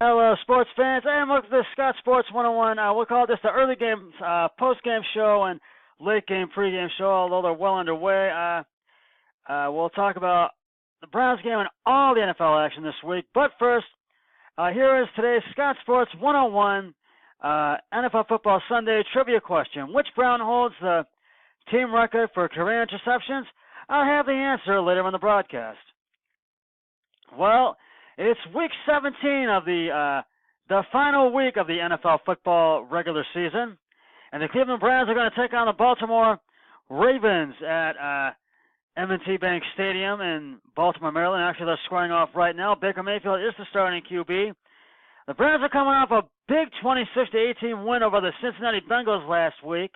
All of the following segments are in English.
Hello, sports fans, and welcome to the Scott Sports 101. We'll call this the early game, post-game show and late-game pre-game show, although they're well underway. We'll talk about the Browns game and all the NFL action this week. But first, here is today's Scott Sports 101 NFL Football Sunday trivia question. Which Brown holds the team record for career interceptions? I'll have the answer later on the broadcast. Well, it's week 17 of the final week of the NFL football regular season, and the Cleveland Browns are going to take on the Baltimore Ravens at M&T Bank Stadium in Baltimore, Maryland. Actually, they're squaring off right now. Baker Mayfield is the starting QB. The Browns are coming off a big 26-18 win over the Cincinnati Bengals last week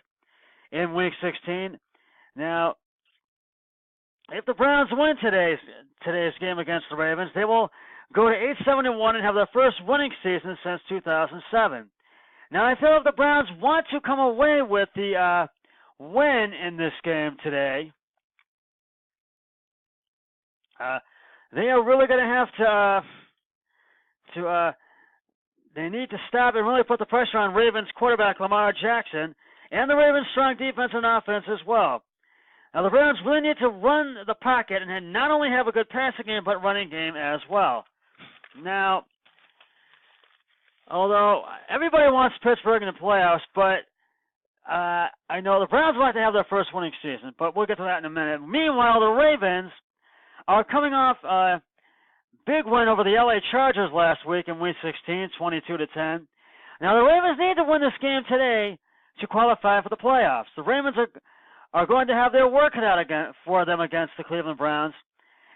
in week 16. Now, if the Browns win today's game against the Ravens, they will go to 8-7-1 and have their first winning season since 2007. Now, I feel if the Browns want to come away with the win in this game today, they are really going to have to they need to stop and really put the pressure on Ravens quarterback Lamar Jackson and the Ravens' strong defense and offense as well. Now, the Browns really need to run the pocket and not only have a good passing game, but running game as well. Now, although everybody wants Pittsburgh in the playoffs, but I know the Browns would like to have their first winning season, but we'll get to that in a minute. Meanwhile, the Ravens are coming off a big win over the LA Chargers last week in Week 16, 22-10. Now, the Ravens need to win this game today to qualify for the playoffs. The Ravens are going to have their work cut out again for them against the Cleveland Browns.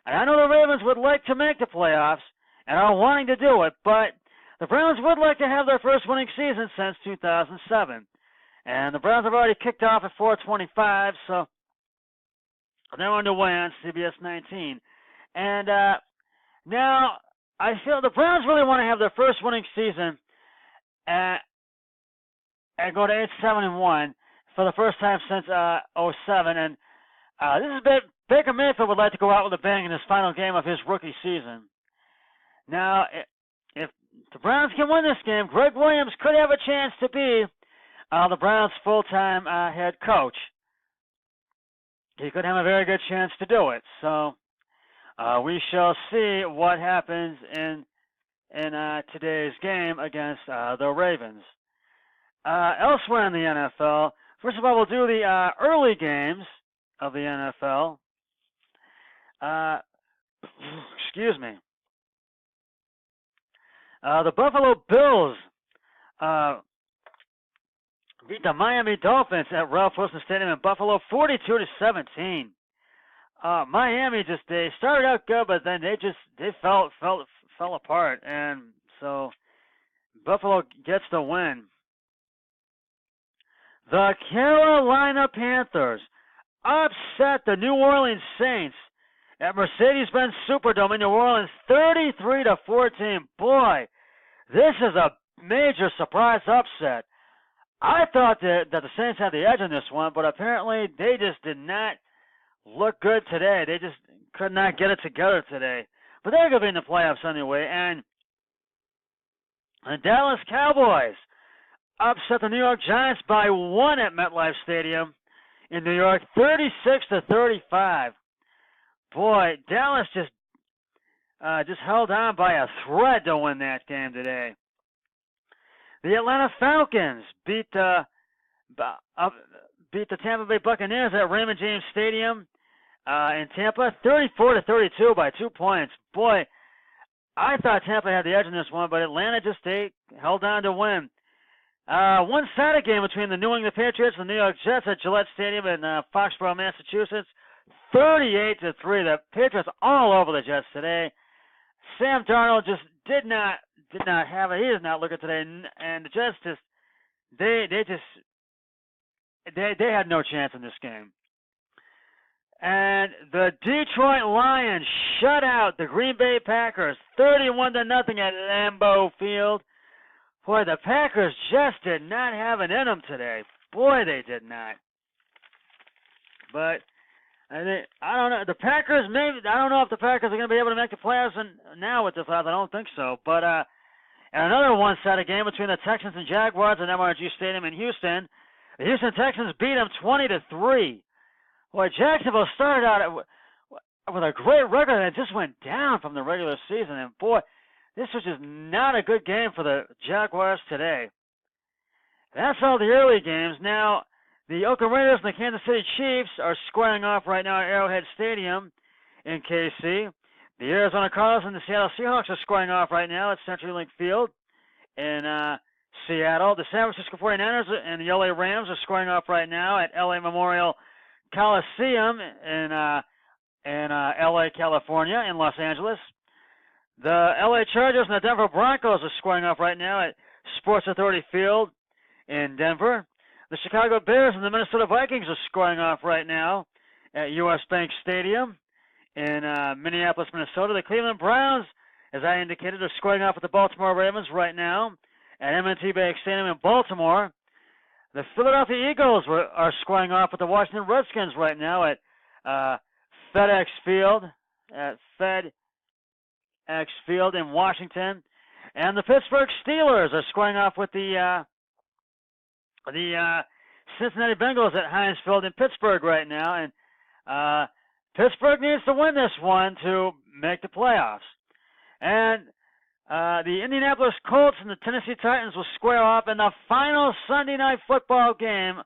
And I know the Ravens would like to make the playoffs and are wanting to do it, but the Browns would like to have their first winning season since 2007. And the Browns have already kicked off at 4:25, so they're underway on CBS 19. And now I feel the Browns really want to have their first winning season and go to 8-7-1 for the first time since 2007. And this is Baker Mayfield would like to go out with a bang in his final game of his rookie season. Now, if the Browns can win this game, Greg Williams could have a chance to be the Browns' full-time head coach. He could have a very good chance to do it. So we shall see what happens in today's game against the Ravens. Elsewhere in the NFL, first of all, we'll do the early games of the NFL. Excuse me. The Buffalo Bills beat the Miami Dolphins at Ralph Wilson Stadium in Buffalo, 42-17. Miami they started out good, but then they fell apart, and so Buffalo gets the win. The Carolina Panthers upset the New Orleans Saints at Mercedes-Benz Superdome in New Orleans, 33-14. Boy, this is a major surprise upset. I thought that the Saints had the edge on this one, but apparently they just did not look good today. They just could not get it together today. But they're going to be in the playoffs anyway. And the Dallas Cowboys upset the New York Giants by 1 at MetLife Stadium in New York, 36-35. Boy, Dallas just held on by a thread to win that game today. The Atlanta Falcons beat the Tampa Bay Buccaneers at Raymond James Stadium in Tampa, 34-32 by 2 points. Boy, I thought Tampa had the edge in this one, but Atlanta they held on to win. One-sided game between the New England Patriots and the New York Jets at Gillette Stadium in Foxborough, Massachusetts, 38-3. The Patriots all over the Jets today. Sam Darnold just did not have it. He does not look at today, and the Jets they had no chance in this game. And the Detroit Lions shut out the Green Bay Packers 31-0 at Lambeau Field. Boy, the Packers just did not have it in them today. Boy, they did not. But I don't know. The Packers, maybe, I don't know if the Packers are going to be able to make the playoffs now with this odds. I don't think so. But And another one-sided game between the Texans and Jaguars at MRG Stadium in Houston. The Houston Texans beat them 20-3. Boy, Jacksonville started out with a great record and it just went down from the regular season. And boy, this was just not a good game for the Jaguars today. That's all the early games. Now, the Oakland Raiders and the Kansas City Chiefs are squaring off right now at Arrowhead Stadium in KC. The Arizona Cardinals and the Seattle Seahawks are squaring off right now at CenturyLink Field in Seattle. The San Francisco 49ers and the LA Rams are squaring off right now at LA Memorial Coliseum in LA, California, in Los Angeles. The LA Chargers and the Denver Broncos are squaring off right now at Sports Authority Field in Denver. The Chicago Bears and the Minnesota Vikings are squaring off right now at US Bank Stadium in Minneapolis, Minnesota. The Cleveland Browns, as I indicated, are squaring off with the Baltimore Ravens right now at M&T Bank Stadium in Baltimore. The Philadelphia Eagles are squaring off with the Washington Redskins right now at FedEx Field in Washington. And the Pittsburgh Steelers are squaring off with the Cincinnati Bengals at Heinz Field in Pittsburgh right now. And Pittsburgh needs to win this one to make the playoffs. And the Indianapolis Colts and the Tennessee Titans will square off in the final Sunday night football game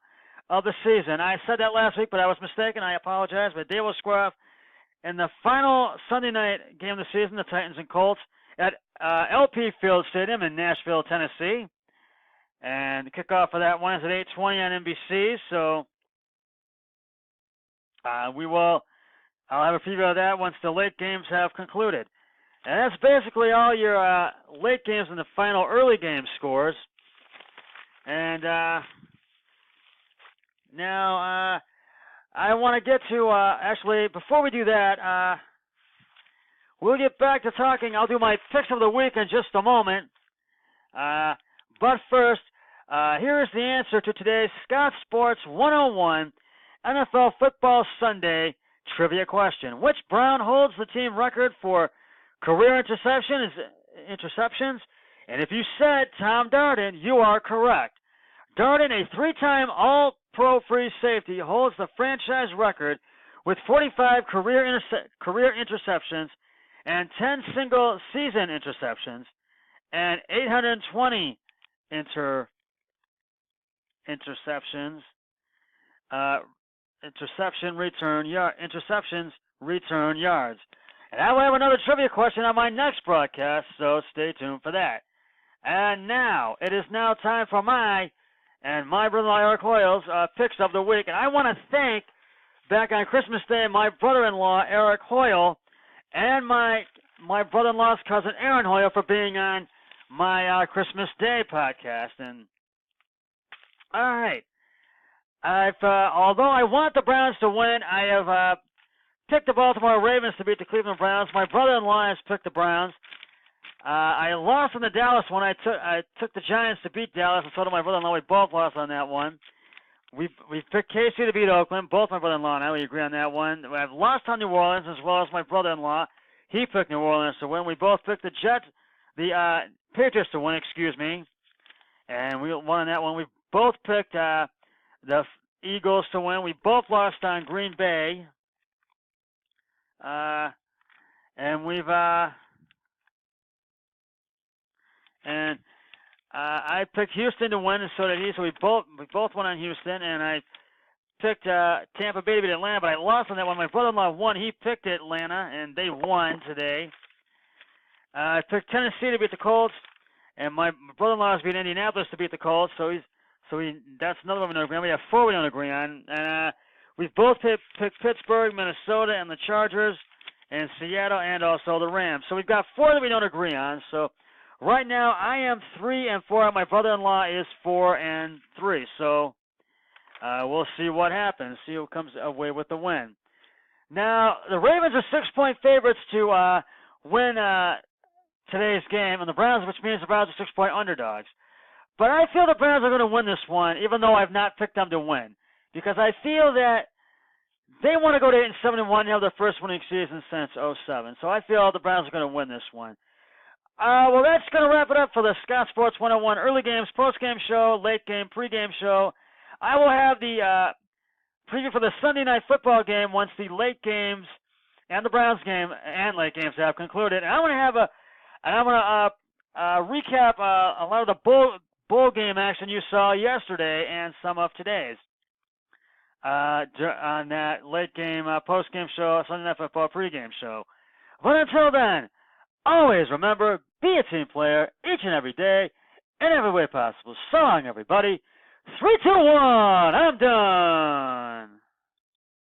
of the season. I said that last week, but I was mistaken. I apologize. But they will square off in the final Sunday night game of the season, the Titans and Colts, at LP Field Stadium in Nashville, Tennessee. And the kickoff for that one is at 8:20 on NBC. So I'll have a preview of that once the late games have concluded. And that's basically all your late games and the final early game scores. And now I want to get to, actually, before we do that, we'll get back to talking. I'll do my picks of the week in just a moment. But first, here is the answer to today's Scott Sports 101 NFL Football Sunday trivia question. Which Brown holds the team record for career interceptions? And if you said Tom Darden, you are correct. Darden, a three-time All-Pro free safety, holds the franchise record with 45 career interceptions and 10 single-season interceptions and 820 interceptions return yards. And I will have another trivia question on my next broadcast, so stay tuned for that. And now, it is now time for my brother-in-law Eric Hoyle's picks of the week. And I want to thank, back on Christmas Day, my brother-in-law Eric Hoyle and my brother-in-law's cousin Aaron Hoyle for being on my Christmas Day podcast. And all right, although I want the Browns to win, I have picked the Baltimore Ravens to beat the Cleveland Browns. My brother-in-law has picked the Browns. I lost on the Dallas one. I took the Giants to beat Dallas, and so did my brother-in-law. We both lost on that one. We picked KC to beat Oakland. Both my brother-in-law and I, we agree on that one. I've lost on New Orleans as well as my brother-in-law. He picked New Orleans to win. We both picked the Patriots to win, excuse me. And we won on that one. We both picked the Eagles to win. We both lost on Green Bay. And we've I picked Houston to win, and so did he. So we both won on Houston, and I picked Tampa Bay to beat Atlanta, but I lost on that one. My brother-in-law won. He picked Atlanta, and they won today. I picked Tennessee to beat the Colts, and my brother-in-law has beat Indianapolis to beat the Colts. That's another one we don't agree on. We have four we don't agree on. And we've both picked Pittsburgh, Minnesota, and the Chargers, and Seattle, and also the Rams. So we've got four that we don't agree on. So right now I am 3-4. My brother-in-law is 4-3. So we'll see what happens. See who comes away with the win. Now the Ravens are 6-point favorites to win today's game, and the Browns, which means the Browns are 6-point underdogs. But I feel the Browns are going to win this one, even though I've not picked them to win, because I feel that they want to go to 8-7-1 and have their first winning season since 2007. So I feel the Browns are going to win this one. Well, that's going to wrap it up for the Scott Sports 101 early games, post-game show, late game, pre-game show. I will have the preview for the Sunday night football game once the late games and the Browns game and late games have concluded. And I'm going to recap a lot of the bowl game action you saw yesterday and some of today's on that late game, post-game show, Sunday night football pre-game show. But until then, always remember, be a team player each and every day, in every way possible. So long, everybody. 3, 2, 1. I'm done.